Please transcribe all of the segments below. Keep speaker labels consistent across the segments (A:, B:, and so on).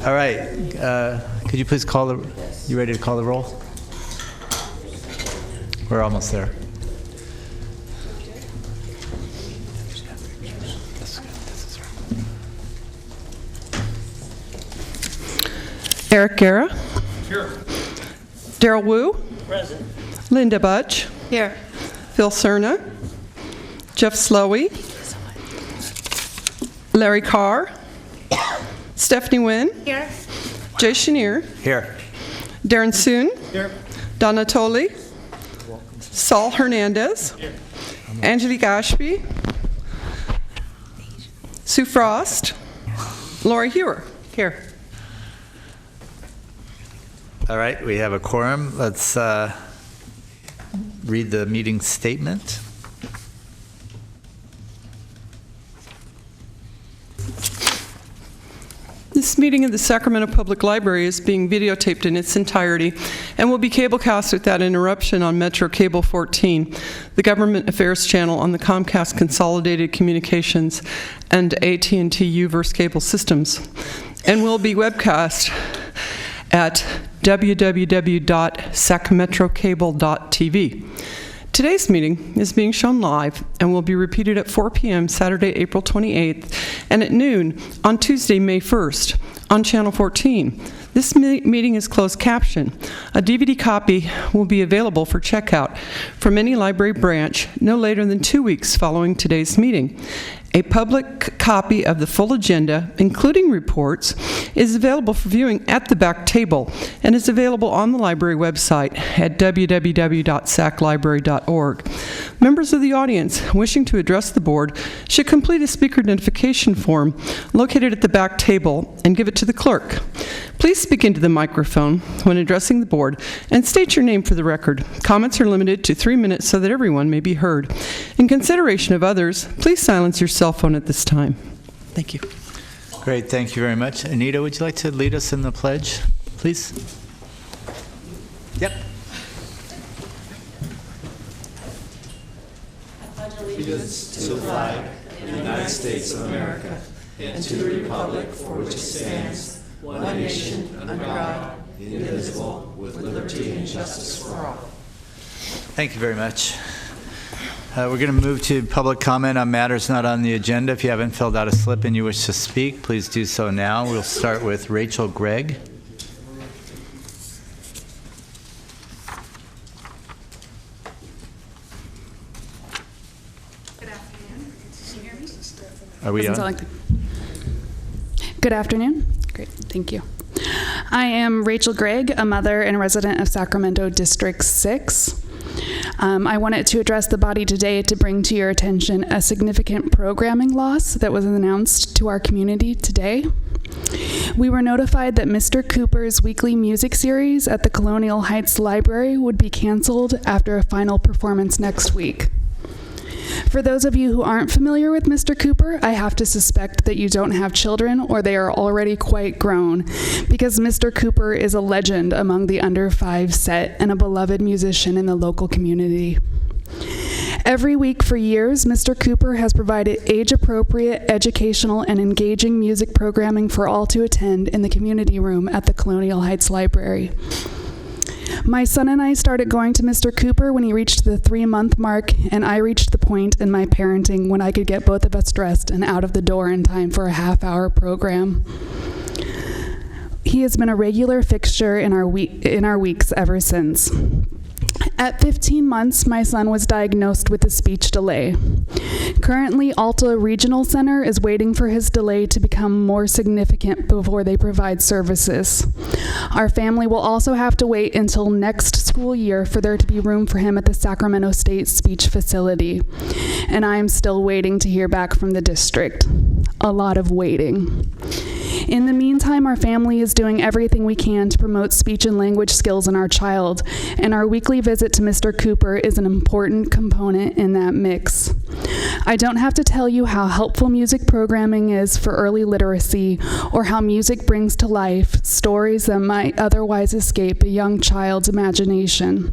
A: All right. Could you please call the? You ready to call the roll? We're almost there.
B: Eric Guerra.
C: Here.
B: Daryl Wu.
C: Present.
B: Linda Budge.
D: Here.
B: Phil Cerna. Jeff Slowey. Larry Carr. Stephanie Wynn.
D: Here.
B: Jay Chenier.
A: Here.
B: Darren Soon.
C: Here.
B: Donna Tolley. Saul Hernandez.
C: Here.
B: Angelique Ashby. Sue Frost. Lori Hewer. Here.
A: All right. We have a quorum. Let's read the meeting statement.
B: This meeting of the Sacramento Public Library is being videotaped in its entirety and will be cablecast without interruption on Metro Cable 14, the Government Affairs channel on the Comcast Consolidated Communications and AT&T UVerse cable systems, and will be webcast at www.sacmetrocable.tv. Today's meeting is being shown live and will be repeated at 4 p.m. Saturday, April 28th, and at noon on Tuesday, May 1st, on Channel 14. This meeting is closed caption. A DVD copy will be available for checkout from any library branch no later than 2 weeks following today's meeting. A public copy of the full agenda, including reports, is available for viewing at the back table and is available on the library website at www.saclibrary.org. Members of the audience wishing to address the board should complete a speaker identification form located at the back table and give it to the clerk. Please speak into the microphone when addressing the board and state your name for the record. Comments are limited to 3 minutes so that everyone may be heard. In consideration of others, please silence your cell phone at this time. Thank you.
A: Great. Thank you very much. Anita, would you like to lead us in the pledge, please? Yep.
E: Allegiance to the flag of the United States of America and to the republic for which it stands, one nation, under God, indivisible, with liberty and justice for all.
A: Thank you very much. We're going to move to public comment on matters not on the agenda. If you haven't filled out a slip and you wish to speak, please do so now. We'll start with Rachel Gregg.
F: Good afternoon. Can you hear me?
A: Are we on?
F: Good afternoon. Great, thank you. I am Rachel Gregg, a mother and resident of Sacramento District 6. I wanted to address the body today to bring to your attention a significant programming loss that was announced to our community today. We were notified that Mr. Cooper's weekly music series at the Colonial Heights Library would be canceled after a final performance next week. For those of you who aren't familiar with Mr. Cooper, I have to suspect that you don't have children or they are already quite grown, because Mr. Cooper is a legend among the under 5 set and a beloved musician in the local community. Every week for years, Mr. Cooper has provided age-appropriate, educational, and engaging music programming for all to attend in the community room at the Colonial Heights Library. My son and I started going to Mr. Cooper when he reached the 3-month mark, and I reached the point in my parenting when I could get both of us dressed and out of the door in time for a half-hour program. He has been a regular fixture in our weeks ever since. At 15 months, my son was diagnosed with a speech delay. Currently, Alta Regional Center is waiting for his delay to become more significant before they provide services. Our family will also have to wait until next school year for there to be room for him at the Sacramento State Speech Facility. And I am still waiting to hear back from the district. A lot of waiting. In the meantime, our family is doing everything we can to promote speech and language skills in our child, and our weekly visit to Mr. Cooper is an important component in that mix. I don't have to tell you how helpful music programming is for early literacy, or how music brings to life stories that might otherwise escape a young child's imagination.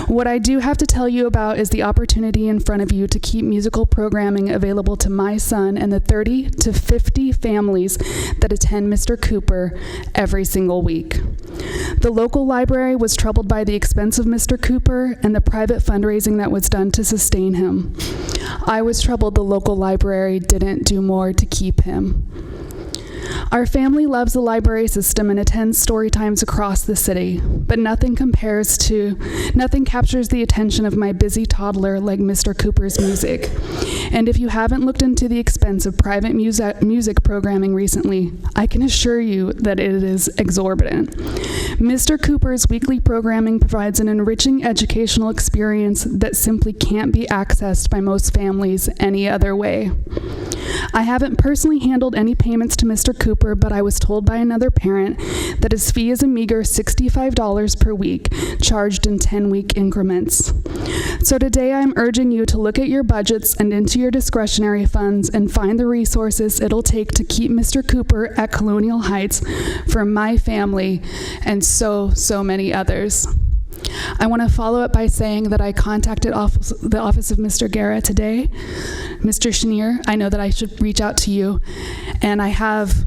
F: What I do have to tell you about is the opportunity in front of you to keep musical programming available to my son and the 30 to 50 families that attend Mr. Cooper every single week. The local library was troubled by the expense of Mr. Cooper and the private fundraising that was done to sustain him. I was troubled the local library didn't do more to keep him. Our family loves the library system and attends story times across the city, but nothing captures the attention of my busy toddler like Mr. Cooper's music. And if you haven't looked into the expense of private music programming recently, I can assure you that it is exorbitant. Mr. Cooper's weekly programming provides an enriching educational experience that simply can't be accessed by most families any other way. I haven't personally handled any payments to Mr. Cooper, but I was told by another parent that his fee is a meager $65 per week, charged in 10-week increments. So today I'm urging you to look at your budgets and into your discretionary funds and find the resources it'll take to keep Mr. Cooper at Colonial Heights for my family and so many others. I want to follow up by saying that I contacted the office of Mr. Guerra today. Mr. Chenier, I know that I should reach out to you, and I have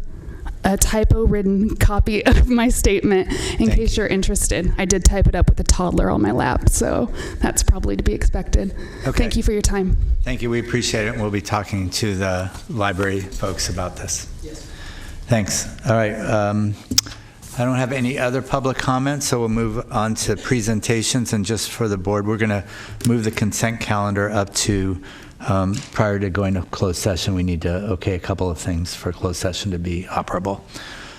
F: a typo-ridden copy of my statement in case you're interested. I did type it up with a toddler on my lap, so that's probably to be expected.
A: Okay.
F: Thank you for your time.
A: Thank you. We appreciate it, and we'll be talking to the library folks about this. Yes. Thanks. All right. I don't have any other public comments, so we'll move on to presentations. And just for the board, we're going to move the consent calendar up to, prior to going to closed session, we need to okay a couple of things for closed session to be operable.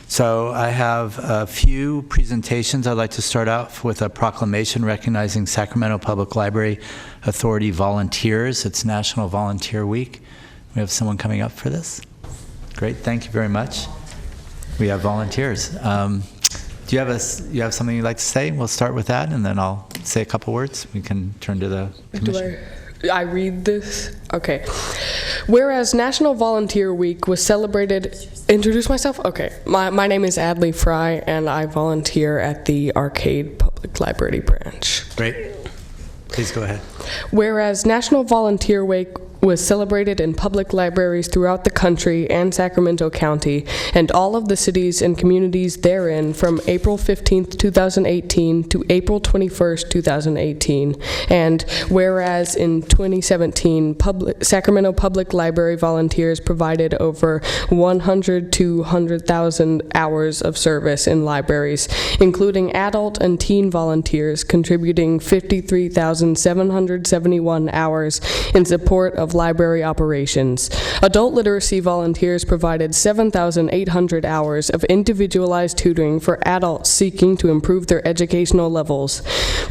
A: So I have a few presentations. I'd like to start out with a proclamation recognizing Sacramento Public Library Authority volunteers. It's National Volunteer Week. We have someone coming up for this. Great, thank you very much. We have volunteers. Do you have something you'd like to say? We'll start with that, and then I'll say a couple words. We can turn to the commission.
C: I read this? Okay. Whereas National Volunteer Week was celebrated... Introduce myself? Okay. My name is Adley Fry, and I volunteer at the Arcade Public Library branch.
A: Great. Please go ahead.
C: Whereas National Volunteer Week was celebrated in public libraries throughout the country and Sacramento County and all of the cities and communities therein from April 15th, 2018 to April 21st, 2018. And whereas in 2017, Sacramento Public Library volunteers provided over 100 to 200,000 hours of service in libraries, including adult and teen volunteers contributing 53,771 hours in support of library operations. Adult literacy volunteers provided 7,800 hours of individualized tutoring for adults seeking to improve their educational levels.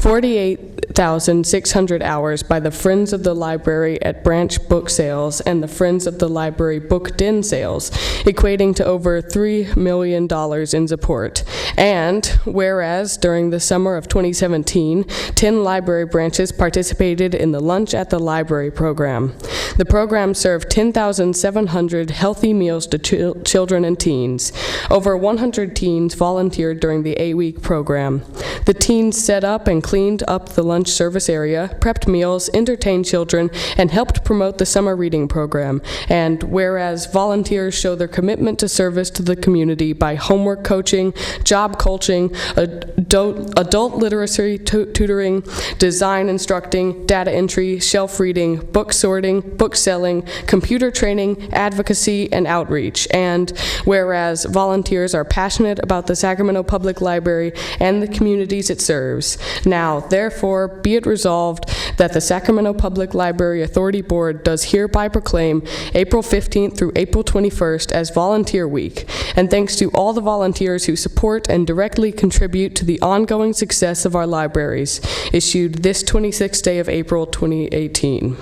C: 48,600 hours by the Friends of the Library at branch book sales and the Friends of the Library book den sales, equating to over $3 million in support. And whereas during the summer of 2017, 10 library branches participated in the Lunch at the Library program. The program served 10,700 healthy meals to children and teens. Over 100 teens volunteered during the 8-week program. The teens set up and cleaned up the lunch service area, prepped meals, entertained children, and helped promote the summer reading program. And whereas volunteers show their commitment to service to the community by homework coaching, job coaching, adult literacy tutoring, design instructing, data entry, shelf reading, book sorting, book selling, computer training, advocacy, and outreach. And whereas volunteers are passionate about the Sacramento Public Library and the communities it serves. Now, therefore, be it resolved that the Sacramento Public Library Authority Board does hereby proclaim April 15th through April 21st as Volunteer Week. And thanks to all the volunteers who support and directly contribute to the ongoing success of our libraries, issued this 26th day of April 2018.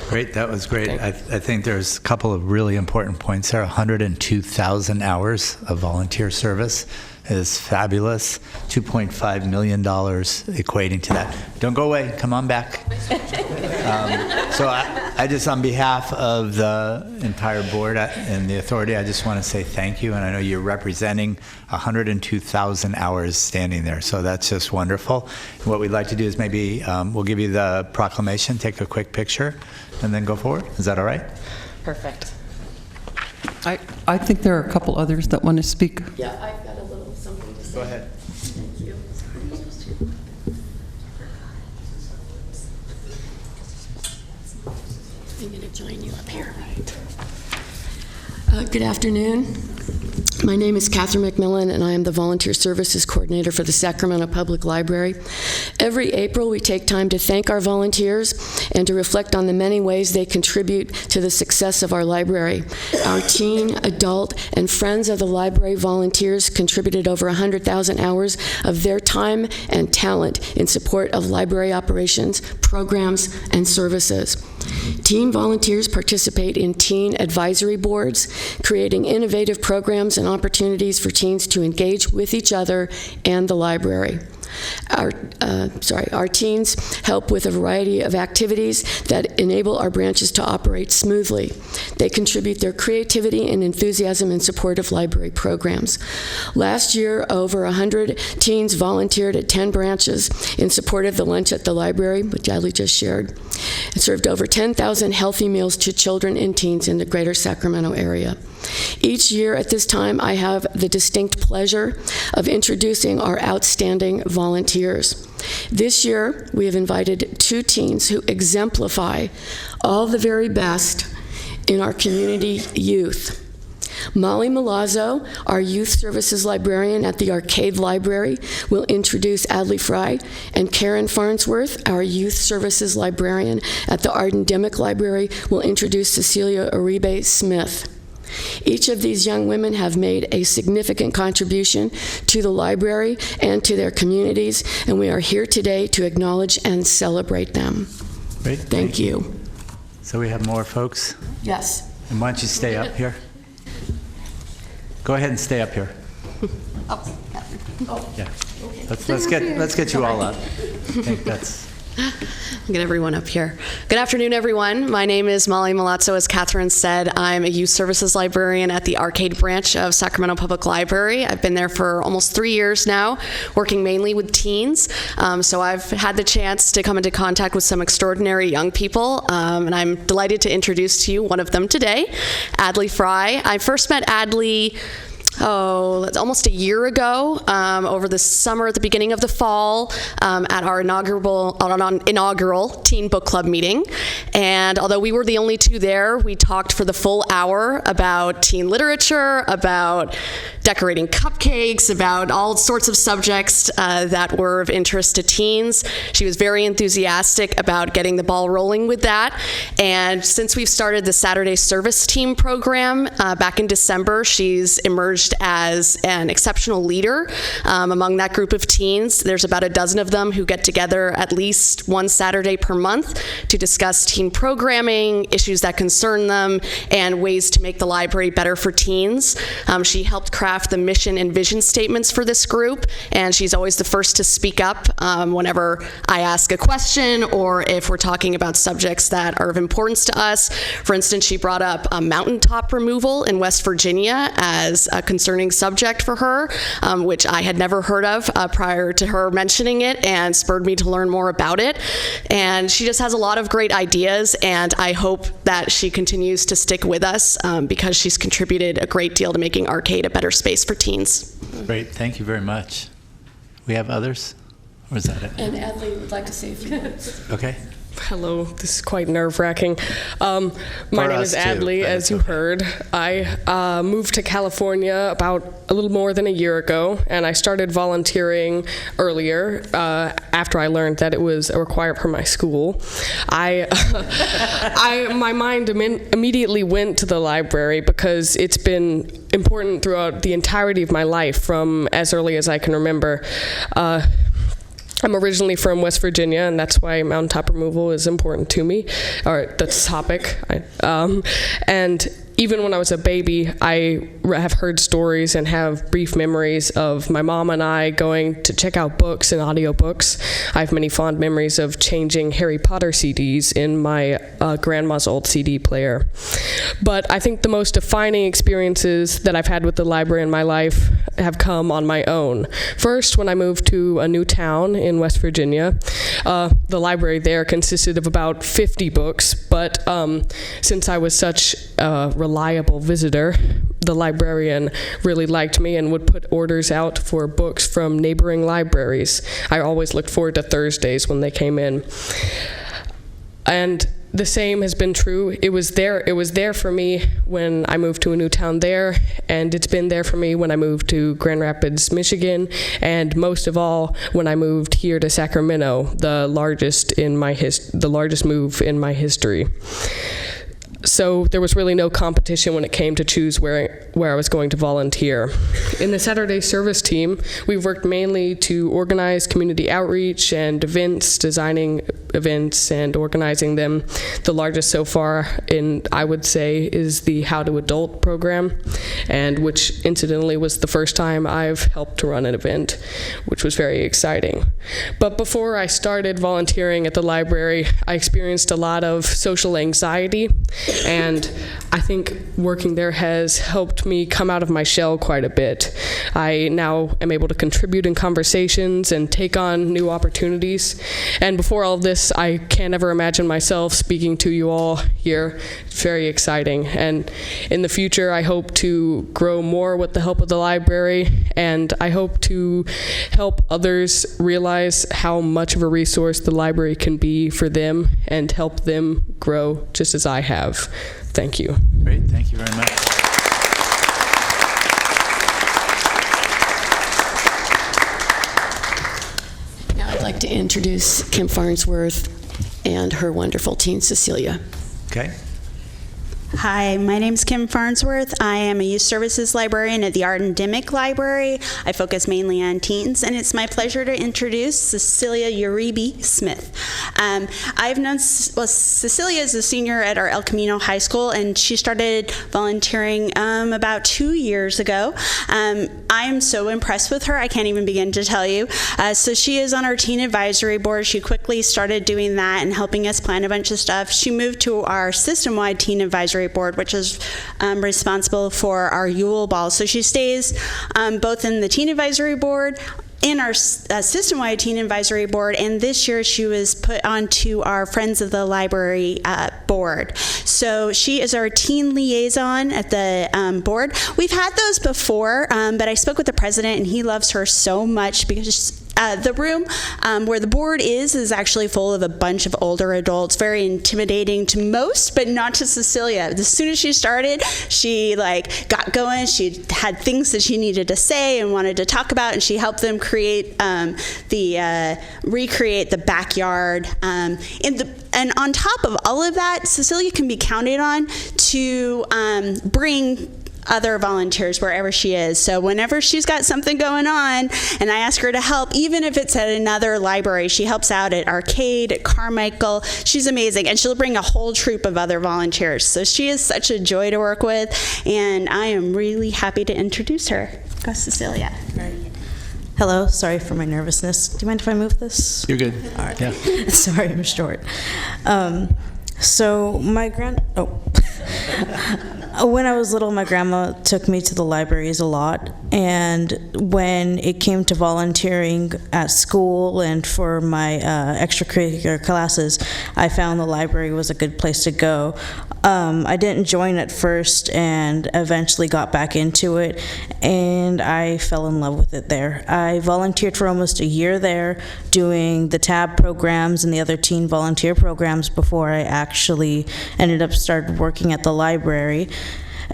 A: Great, that was great. I think there's a couple of really important points there. 102,000 hours of volunteer service is fabulous. $2.5 million equating to that. Don't go away. Come on back. So I just, on behalf of the entire board and the authority, I just want to say thank you. And I know you're representing 102,000 hours standing there. So that's just wonderful. And what we'd like to do is maybe we'll give you the proclamation, take a quick picture, and then go forward. Is that all right?
C: Perfect.
B: I think there are a couple others that want to speak.
C: Yeah, I've got a little something to say.
A: Go ahead.
C: Thank you. I'm going to join you up here. Good afternoon. My name is Catherine McMillan, and I am the Volunteer Services Coordinator for the Sacramento Public Library. Every April, we take time to thank our volunteers and to reflect on the many ways they contribute to the success of our library. Our teen, adult, and friends of the library volunteers contributed over 100,000 hours of their time and talent in support of library operations, programs, and services. Teen volunteers participate in teen advisory boards, creating innovative programs and opportunities for teens to engage with each other and the library. Our teens help with a variety of activities that enable our branches to operate smoothly. They contribute their creativity and enthusiasm in support of library programs. Last year, over 100 teens volunteered at 10 branches in support of the lunch at the library, which Delia just shared, and served over 10,000 healthy meals to children and teens in the greater Sacramento area. Each year at this time, I have the distinct pleasure of introducing our outstanding volunteers. This year, we have invited 2 teens who exemplify all the very best in our community youth. Molly Milazzo, our Youth Services Librarian at the Arcade Library, will introduce Adley Fry, and Karen Farnsworth, our Youth Services Librarian at the Arden Dimick Library, will introduce Cecilia Smith. Each of these young women have made a significant contribution to the library and to their communities, and we are here today to acknowledge and celebrate them.
A: Great.
C: Thank you.
A: So we have more folks?
C: Yes.
A: And why don't you stay up here? Go ahead and stay up here. Yeah. Let's get you all up. I think that's...
D: Get everyone up here. Good afternoon, everyone. My name is Molly Milazzo. As Catherine said, I'm a youth services librarian at the Arcade branch of Sacramento Public Library. I've been there for almost 3 years now, working mainly with teens. So I've had the chance to come into contact with some extraordinary young people, and I'm delighted to introduce to you one of them today, Adley Fry. I first met Adley almost a year ago, over the summer at the beginning of the fall, at our inaugural Teen Book Club meeting. And although we were the only 2 there, we talked for the full hour about teen literature, about decorating cupcakes, about all sorts of subjects that were of interest to teens. She was very enthusiastic about getting the ball rolling with that. And since we've started the Saturday Service Team program back in December, she's emerged as an exceptional leader among that group of teens. There's about a dozen of them who get together at least one Saturday per month to discuss teen programming, issues that concern them, and ways to make the library better for teens. She helped craft the mission and vision statements for this group, and she's always the first to speak up whenever I ask a question or if we're talking about subjects that are of importance to us. For instance, she brought up mountaintop removal in West Virginia as a concerning subject for her, which I had never heard of prior to her mentioning it, and spurred me to learn more about it. And she just has a lot of great ideas, and I hope that she continues to stick with us because she's contributed a great deal to making Arcade a better space for teens.
A: Great. Thank you very much. We have others? Or is that it?
C: And Adley would like to say a few words.
A: Okay.
C: Hello, this is quite nerve-wracking. My name is Adley, as you heard. I moved to California about a little more than a year ago, and I started volunteering earlier after I learned that it was a requirement for my school. My mind immediately went to the library because it's been important throughout the entirety of my life, from as early as I can remember. I'm originally from West Virginia, and that's why mountaintop removal is important to me, or the topic. And even when I was a baby, I have heard stories and have brief memories of my mom and I going to check out books and audiobooks. I have many fond memories of changing Harry Potter CDs in my grandma's old CD player. But I think the most defining experiences that I've had with the library in my life have come on my own. First, when I moved to a new town in West Virginia, the library there consisted of about 50 books, but since I was such a reliable visitor, the librarian really liked me and would put orders out for books from neighboring libraries. I always looked forward to Thursdays when they came in. And the same has been true. It was there for me when I moved to a new town there, and it's been there for me when I moved to Grand Rapids, Michigan, and most of all when I moved here to Sacramento, the largest move in my history. So there was really no competition when it came to choose where I was going to volunteer. In the Saturday service team, we worked mainly to organize community outreach and events, designing events and organizing them. The largest so far, I would say, is the How to Adult program, and which incidentally was the first time I've helped to run an event, which was very exciting. But before I started volunteering at the library, I experienced a lot of social anxiety, and I think working there has helped me come out of my shell quite a bit. I now am able to contribute in conversations and take on new opportunities. And before all of this, I can't ever imagine myself speaking to you all here. It's very exciting. And in the future, I hope to grow more with the help of the library, and I hope to help others realize how much of a resource the library can be for them and help them grow just as I have. Thank you.
A: Great, thank you very much.
G: Now I'd like to introduce Kim Farnsworth and her wonderful teen, Cecilia.
A: Okay.
H: Hi, my name's Kim Farnsworth. I am a youth services librarian at the Art and Dimick Library. I focus mainly on teens, and it's my pleasure to introduce Cecilia Smith. I've known, Cecilia is a senior at our El Camino High School, and she started volunteering about 2 years ago. I'm so impressed with her, I can't even begin to tell you. So she is on our teen advisory board. She quickly started doing that and helping us plan a bunch of stuff. She moved to our system-wide teen advisory board, which is responsible for our Yule Ball. So she stays both in the teen advisory board, in our system-wide teen advisory board, and this year she was put onto our Friends of the Library board. So she is our teen liaison at the board. We've had those before, but I spoke with the president, and he loves her so much because the room where the board is actually full of a bunch of older adults, very intimidating to most, but not to Cecilia. As soon as she started, she got going. She had things that she needed to say and wanted to talk about, and she helped them recreate the backyard. And on top of all of that, Cecilia can be counted on to bring other volunteers wherever she is. So whenever she's got something going on and I ask her to help, even if it's at another library, she helps out at Arcade, at Carmichael. She's amazing, and she'll bring a whole troop of other volunteers. So she is such a joy to work with, and I am really happy to introduce her. Go, Cecilia.
I: Hello, sorry for my nervousness. Do you mind if I move this?
A: You're good.
I: All right.
A: Yeah.
I: Sorry, I'm short. So when I was little, my grandma took me to the libraries a lot, and when it came to volunteering at school and for my extracurricular classes, I found the library was a good place to go. I didn't join at first and eventually got back into it, and I fell in love with it there. I volunteered for almost a year there, doing the TAB programs and the other teen volunteer programs before I actually ended up started working at the library.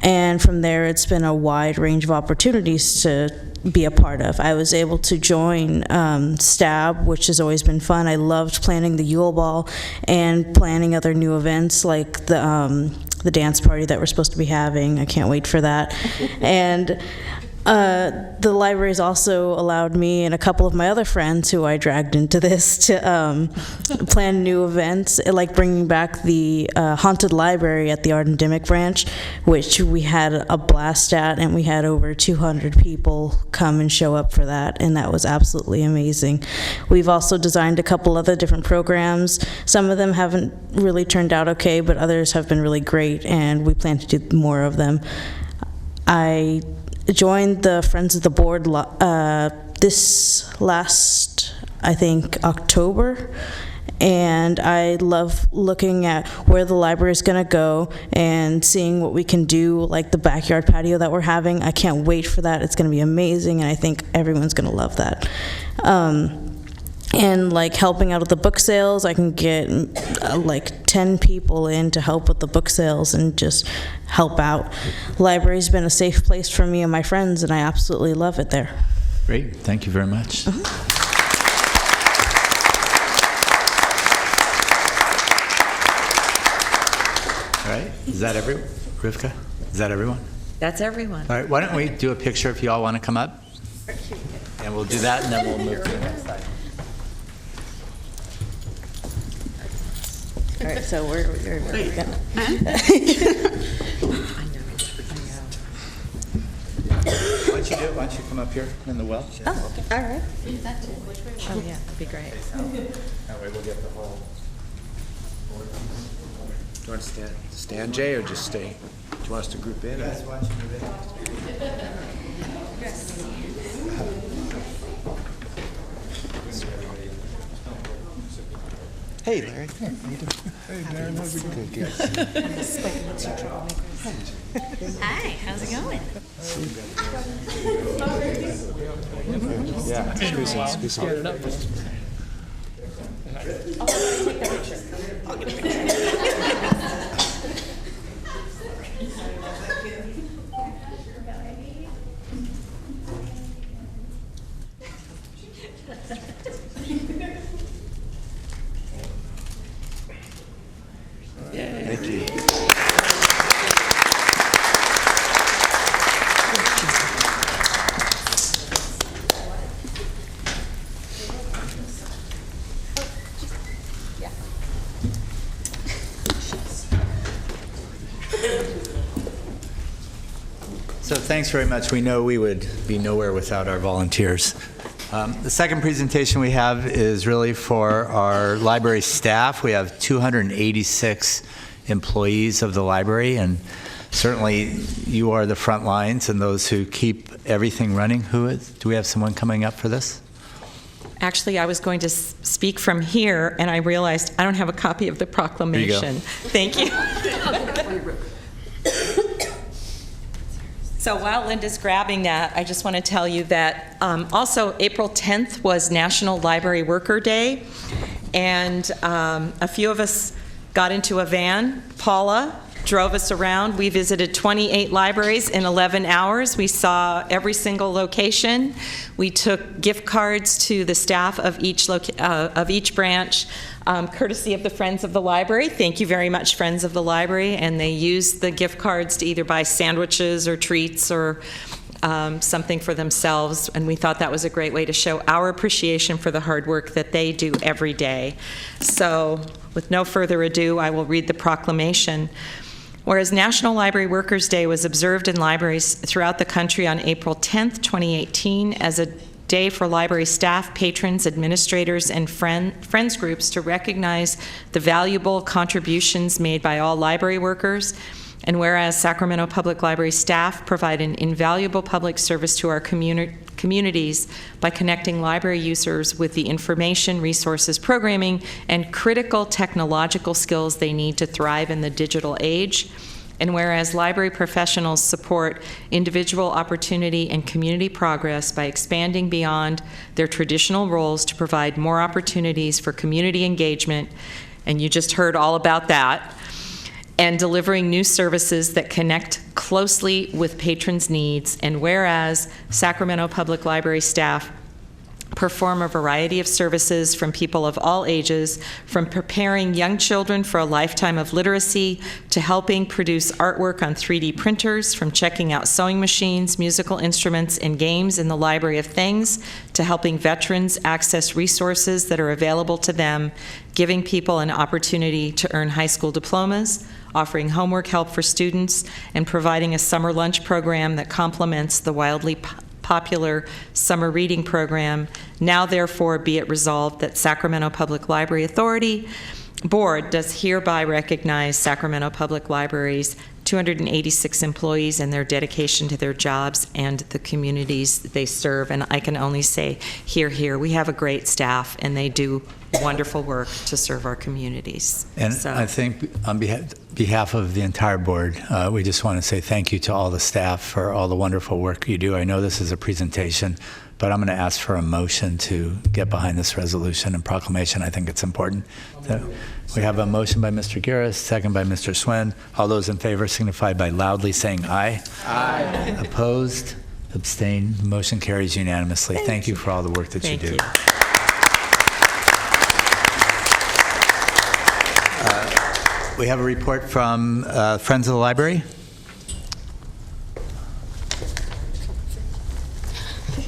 I: And from there, it's been a wide range of opportunities to be a part of. I was able to join STAB, which has always been fun. I loved planning the Yule Ball and planning other new events like the dance party that we're supposed to be having. I can't wait for that. And The library's also allowed me and a couple of my other friends who I dragged into this to plan new events, like bringing back the Haunted Library at the Art and Dimick branch, which we had a blast at, and we had over 200 people come and show up for that, and that was absolutely amazing. We've also designed a couple other different programs. Some of them haven't really turned out okay, but others have been really great, and we plan to do more of them. I joined the Friends of the Board this last, I think, October, and I love looking at where the library is going to go and seeing what we can do, like the backyard patio that we're having. I can't wait for that. It's going to be amazing, and I think everyone's going to love that. And like helping out with the book sales, I can get like 10 people in to help with the book sales and just help out. Library's been a safe place for me and my friends, and I absolutely love it there.
A: Great, thank you very much. All right, is that everyone? Rivka, is that everyone?
J: That's everyone.
A: All right, why don't we do a picture if you all want to come up? And we'll do that, and then we'll move to the next slide.
I: All right, so where are we going?
A: Why don't you come up here in the well?
J: Oh, okay. All right. Oh, yeah, that'd be great.
A: That way we'll get the whole board.
E: Do you want to stand, Jay, or just stay? Do you want us to group in?
A: Guys, watch move
E: Hey, Larry. How you doing? Hey, Darren. How's it going? Good.
J: Hi, how's it going?
E: Yeah, squeeze in, squeeze in.
J: I'll get a picture.
E: Thank you.
A: So thanks very much. We know we would be nowhere without our volunteers. The second presentation we have is really for our library staff. We have 286 employees of the library, and certainly you are the front lines and those who keep everything running. Who is? Do we have someone coming up for this?
J: Actually, I was going to speak from here, and I realized I don't have a copy of the proclamation. Thank you. So while Linda's grabbing that, I just want to tell you that also April 10th was National Library Worker Day, and a few of us got into a van. Paula drove us around. We visited 28 libraries in 11 hours. We saw every single location. We took gift cards to the staff of each branch, courtesy of the Friends of the Library. Thank you very much, Friends of the Library. And they used the gift cards to either buy sandwiches or treats or something for themselves. And we thought that was a great way to show our appreciation for the hard work that they do every day. So with no further ado, I will read the proclamation. Whereas National Library Workers Day was observed in libraries throughout the country on April 10th, 2018, as a day for library staff, patrons, administrators, and friends groups to recognize the valuable contributions made by all library workers, and whereas Sacramento Public Library staff provide an invaluable public service to our communities by connecting library users with the information, resources, programming, and critical technological skills they need to thrive in the digital age. And whereas library professionals support individual opportunity and community progress by expanding beyond their traditional roles to provide more opportunities for community engagement, and you just heard all about that, and delivering new services that connect closely with patrons' needs. And whereas Sacramento Public Library staff perform a variety of services from people of all ages, from preparing young children for a lifetime of literacy to helping produce artwork on 3D printers, from checking out sewing machines, musical instruments, and games in the Library of Things, to helping veterans access resources that are available to them, giving people an opportunity to earn high school diplomas, offering homework help for students, and providing a summer lunch program that complements the wildly popular summer reading program. Now, therefore, be it resolved that Sacramento Public Library Authority Board does hereby recognize Sacramento Public Library's 286 employees and their dedication to their jobs and the communities they serve. And I can only say, hear, hear. We have a great staff, and they do wonderful work to serve our communities.
A: And
J: so,
A: I think on behalf of the entire board, we just want to say thank you to all the staff for all the wonderful work you do. I know this is a presentation, but I'm going to ask for a motion to get behind this resolution and proclamation. I think it's important. We have a motion by Mr. Garris, second by Mr. Swin. All those in favor signify by loudly saying aye. Aye. Opposed? Abstained? The motion carries unanimously. Thank you for all the work that you do. We have a report from Friends of the Library.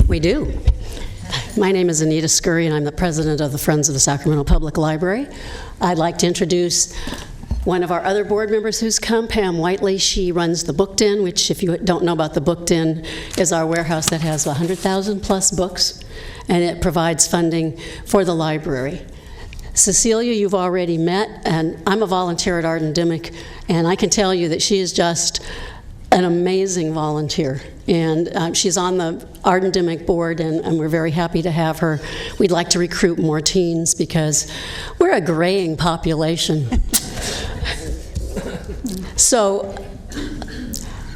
G: We do. My name is Anita Scurry, and I'm the president of the Friends of the Sacramento Public Library. I'd like to introduce one of our other board members who's come, Pam Whiteley. She runs the Book Den, which, if you don't know about the Book Den, is our warehouse that has 100,000 plus books, and it provides funding for the library. Cecilia, you've already met, and I'm a volunteer at Arden Dimick, and I can tell you that she is just an amazing volunteer. And she's on the Arden Dimick board, and we're very happy to have her. We'd like to recruit more teens because we're a graying population. So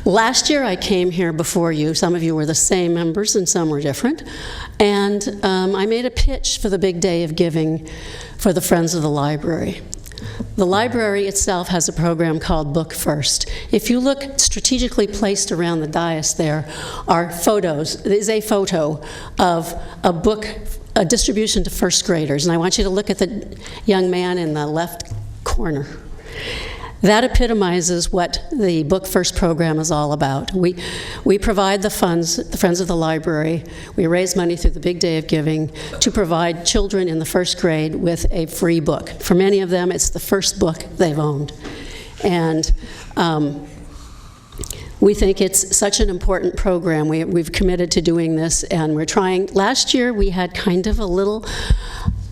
G: last year I came here before you. Some of you were the same members and some were different. And I made a pitch for the big day of giving for the Friends of the Library. The library itself has a program called Book First. If you look strategically placed around the dais, there are photos. There's a photo of a book, a distribution to first graders. And I want you to look at the young man in the left corner. That epitomizes what the Book First program is all about. We provide the funds, the Friends of the Library. We raise money through the Big Day of Giving to provide children in the first grade with a free book. For many of them, it's the first book they've owned. And we think it's such an important program. We've committed to doing this, and we're trying. Last year, we had kind of a little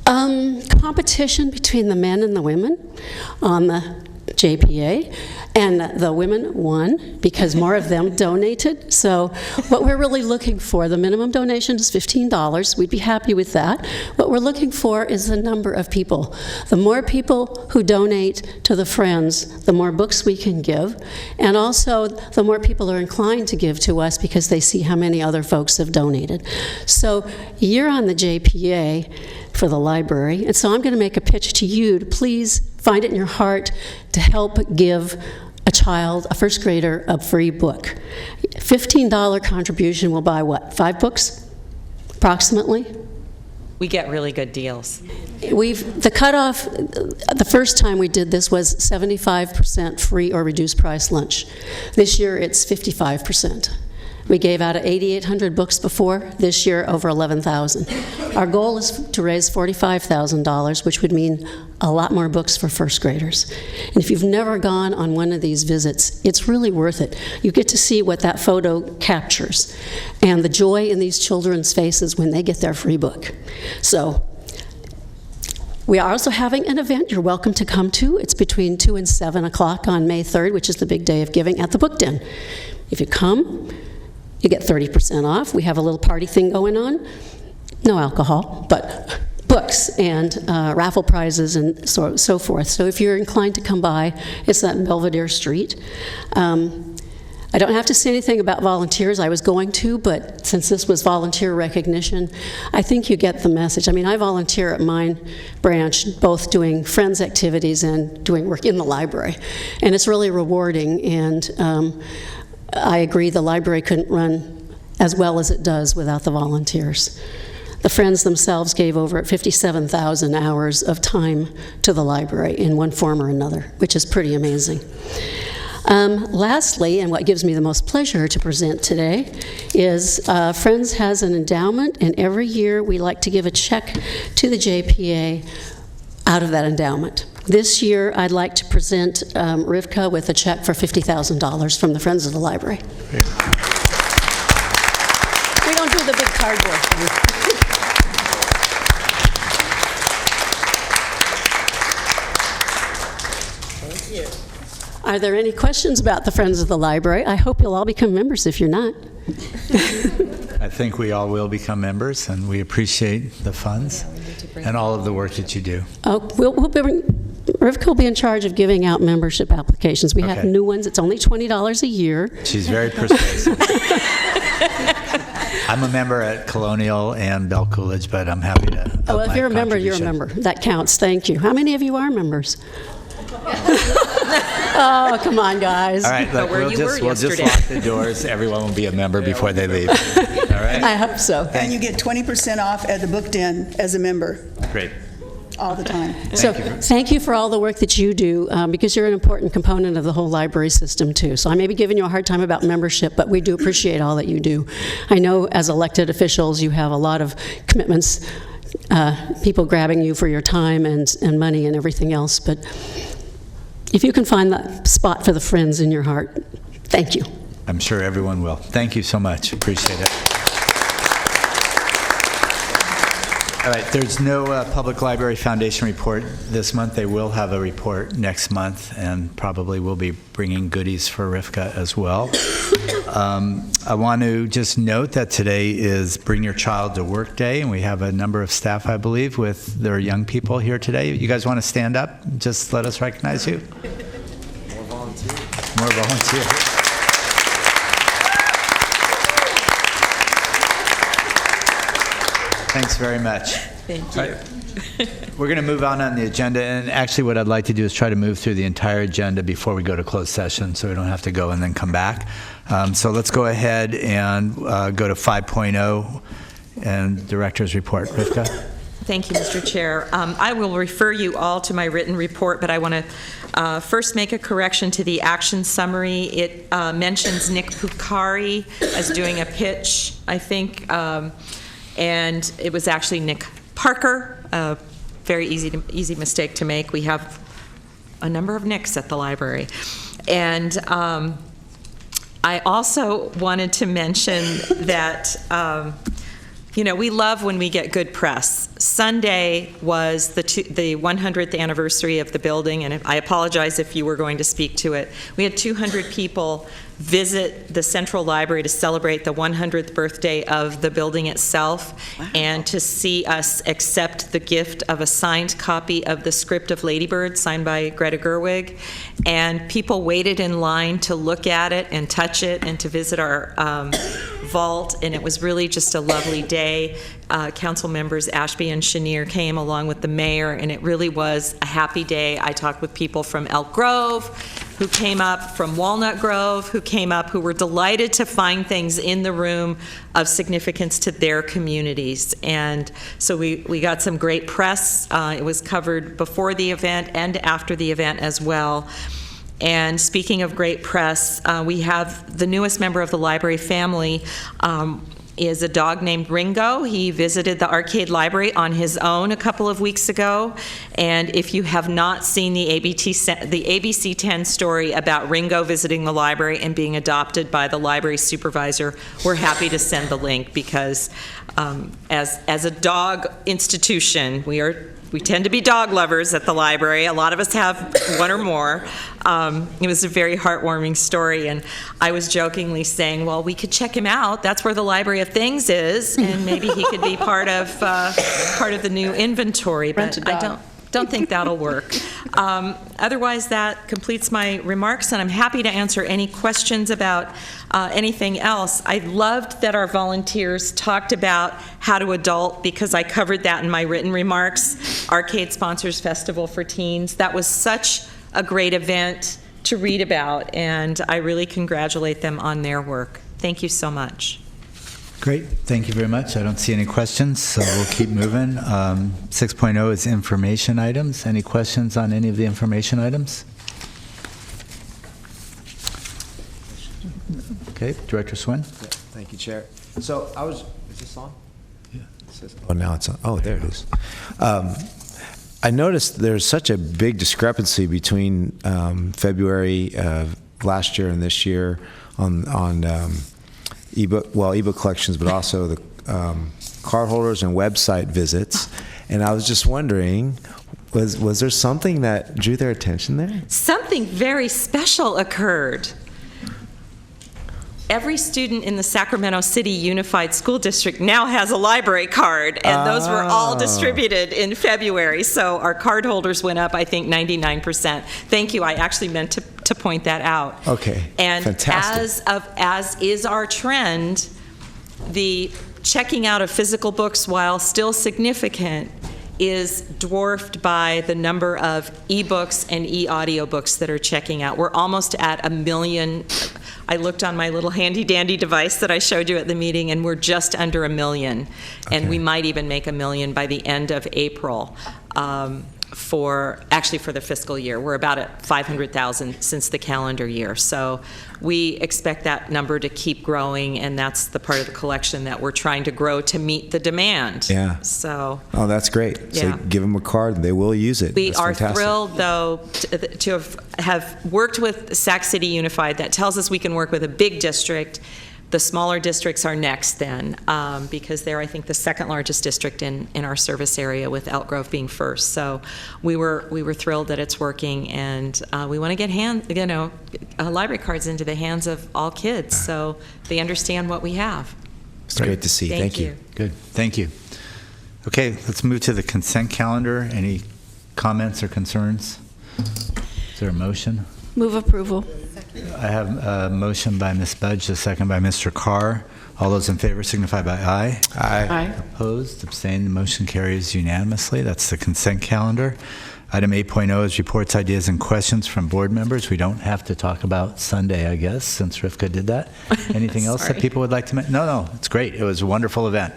G: competition between the men and the women on the JPA, and the women won because more of them donated. So what we're really looking for, the minimum donation is $15. We'd be happy with that. What we're looking for is the number of people. The more people who donate to the Friends, the more books we can give, and also the more people are inclined to give to us because they see how many other folks have donated. So you're on the JPA for the library, and so I'm going to make a pitch to you to please find it in your heart to help give a child, a first grader, a free book. $15 contribution will buy what, 5 books, approximately?
J: we get really good deals.
G: The cutoff, the first time we did this was 75% free or reduced price lunch. This year it's 55%. We gave out 8,800 books before. This year, over 11,000. Our goal is to raise $45,000, which would mean a lot more books for first graders. And if you've never gone on one of these visits, it's really worth it. You get to see what that photo captures and the joy in these children's faces when they get their free book. So we are also having an event you're welcome to come to. It's between 2 and 7 o'clock on May 3rd, which is the big day of giving at the Book Den. If you come, you get 30% off. We have a little party thing going on. No alcohol, but books and raffle prizes and so forth. So if you're inclined to come by, it's at Belvedere Street. I don't have to say anything about volunteers. I was going to, but since this was volunteer recognition, I think you get the message. I mean, I volunteer at mine branch, both doing Friends activities and doing work in the library. And it's really rewarding, and I agree the library couldn't run as well as it does without the volunteers. The Friends themselves gave over 57,000 hours of time to the library in one form or another, which is pretty amazing. Lastly, and what gives me the most pleasure to present today, is Friends has an endowment, and every year we like to give a check to the JPA out of that endowment. This year, I'd like to present Rivka with a check for $50,000 from the Friends of the Library. We don't do the big cardboard thing. Are there any questions about the Friends of the Library? I hope you'll all become members if you're not.
A: I think we all will become members, and we appreciate the funds and all of the work that you do.
G: Rivka will be in charge of giving out membership applications. We have new ones. It's only $20 a year.
A: She's very persuasive. I'm a member at Colonial and Bell Coolidge, but I'm happy to.
G: Oh, well, if you're a member, you're a member. That counts. Thank you. How many of you are members? Oh, come on, guys.
A: All right, look, we'll just lock the doors. Everyone will be a member before they leave. All right?
G: I hope so.
K: And you get 20% off at the book den as a member.
A: Great.
K: All the time.
G: Thank you for all the work that you do, because you're an important component of the whole library system, too. So I may be giving you a hard time about membership, but we do appreciate all that you do. I know as elected officials you have a lot of commitments, people grabbing you for your time and money and everything else, but if you can find that spot for the Friends in your heart, thank you.
A: I'm sure everyone will. Thank you so much. Appreciate it. All right, there's no Public Library Foundation report this month. They will have a report next month, and probably will be bringing goodies for Rivka as well. I want to just note that today is Bring Your Child to Work Day, and we have a number of staff, I believe, with their young people here today. You guys want to stand up? Just let us recognize you.
E: More volunteers.
A: More volunteers. Thanks very much.
J: Thank you.
A: Right. We're going to move on the agenda, and actually what I'd like to do is try to move through the entire agenda before we go to closed session, so we don't have to go and then come back. So let's go ahead and go to 5.0 and Director's Report. Rivka?
J: Thank you, Mr. Chair. I will refer you all to my written report, but I want to first make a correction to the action summary. It mentions Nick Pukari as doing a pitch, I think, and it was actually Nick Parker. Very easy mistake to make. We have a number of Nicks at the library. And I also wanted to mention that we love when we get good press. Sunday was the 100th anniversary of the building, and I apologize if you were going to speak to it. We had 200 people visit the Central Library to celebrate the 100th birthday of the building itself. Wow. And to see us accept the gift of a signed copy of the script of Lady Bird, signed by Greta Gerwig. And people waited in line to look at it and touch it and to visit our vault, and it was really just a lovely day. Council members Ashby and Chenier came along with the mayor, and it really was a happy day. I talked with people from Elk Grove who came up, from Walnut Grove who came up, who were delighted to find things in the room of significance to their communities. And so we got some great press. It was covered before the event and after the event as well. And speaking of great press, we have the newest member of the library family is a dog named Ringo. He visited the Arcade Library on his own a couple of weeks ago. And if you have not seen the ABC 10 story about Ringo visiting the library and being adopted by the library supervisor, we're happy to send the link, because as a dog institution, we tend to be dog lovers at the library. A lot of us have one or more. It was a very heartwarming story, and I was jokingly saying, well, we could check him out. That's where the Library of Things is, and maybe he could be part of the new inventory, but I don't think that'll work. Otherwise, that completes my remarks, and I'm happy to answer any questions about anything else. I loved that our volunteers talked about how to adult, because I covered that in my written remarks. Arcade sponsors Festival for Teens. That was such a great event to read about, and I really congratulate them on their work. Thank you so much.
A: Great, thank you very much. I don't see any questions, so we'll keep moving. 6.0 is information items. Any questions on any of the information items? Okay, Director Swin.
L: Thank you, Chair. So is this on? Yeah. Oh, now it's on. Oh, there it is. I noticed there's such a big discrepancy between February of last year and this year on ebook collections, but also the cardholders and website visits. And I was just wondering, was there something that drew their attention there?
J: Something very special occurred. Every student in the Sacramento City Unified School District now has a library card, and those were all distributed in February. So our card holders went up, I think, 99%. Thank you. I actually meant to point that out.
L: Okay.
J: And
L: fantastic.
J: as is our trend, the checking out of physical books, while still significant, is dwarfed by the number of e-books and e-audiobooks that are checking out. We're almost at 1 million. I looked on my little handy-dandy device that I showed you at the meeting, and we're just under 1 million. Okay. And we might even make 1 million by the end of April. For the fiscal year. We're about at 500,000 since the calendar year. So we expect that number to keep growing, and that's the part of the collection that we're trying to grow to meet the demand.
L: Yeah.
J: So.
L: Oh, that's great.
J: Yeah.
L: So give them a card and they will use it.
J: We
L: That's
J: are
L: fantastic.
J: thrilled, though, to have worked with Sac City Unified. That tells us we can work with a big district. The smaller districts are next then, because they're, I think, the second largest district in our service area, with Elk Grove being first. So we were thrilled that it's working, and we want to get library cards into the hands of all kids so they understand what we have.
L: It's great to see. Thank you.
A: Good, thank you. Okay, let's move to the consent calendar. Any comments or concerns? Is there a motion?
M: Move approval.
A: I have a motion by Ms. Budge, a second by Mr. Carr. All those in favor signify by aye.
L: Aye.
A: Opposed, abstained, the motion carries unanimously. That's the consent calendar. Item 8.0 is reports, ideas, and questions from board members. We don't have to talk about Sunday, I guess, since Rivka did that. Anything else that people would like to mention? No, it's great. It was a wonderful event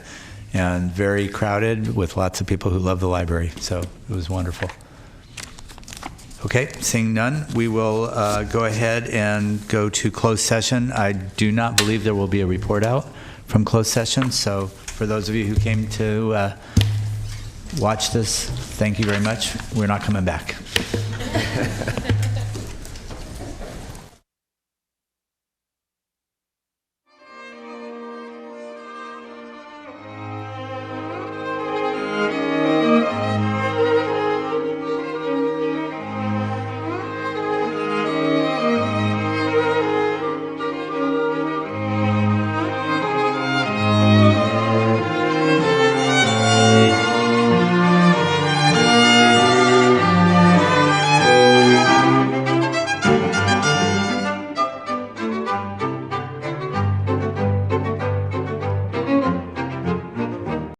A: and very crowded with lots of people who love the library, so it was wonderful. Okay, seeing none, we will go ahead and go to closed session. I do not believe there will be a report out from closed session, so for those of you who came to watch this, thank you very much. We're not coming back.